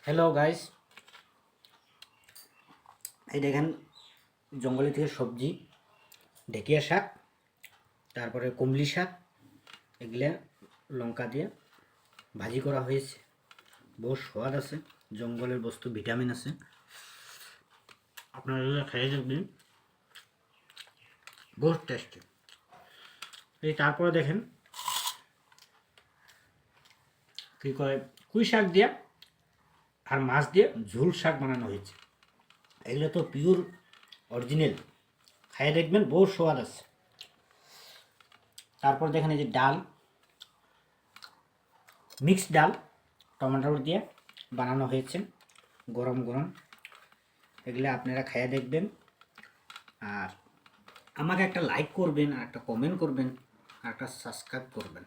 Hello guys, এই দেখেন জঙ্গলে থেকে সবজি, ঢেকিয়া শাক, তারপরে কুমলি শাক, এগুলা লঙ্কা দিয়ে ভাজি করা হয়েছে। বহুত স্বাদ আছে, জঙ্গলের বস্তু, ভিটামিন আছে। আপনারা এগুলো খেয়ে দেখবেন, বহুত টেস্টি। এই তারপরে দেখেন কী করে কুই শাক দিয়ে আর মাছ দিয়ে ঝোল শাক বানানো হয়েছে। এগুলো তো পিওর অরিজিনাল, খাইয়ে দেখবেন, বহুত স্বাদ আছে। তারপর দেখেন এই যে ডাল, মিক্সড ডাল টমেটো দিয়ে বানানো হয়েছে, গরম গরম। এগুলো আপনারা খাইয়ে দেখবেন, আর আমাকে একটা লাইক করবেন, আর একটা কমেন্ট করবেন, আর একটা সাবস্ক্রাইব করবেন।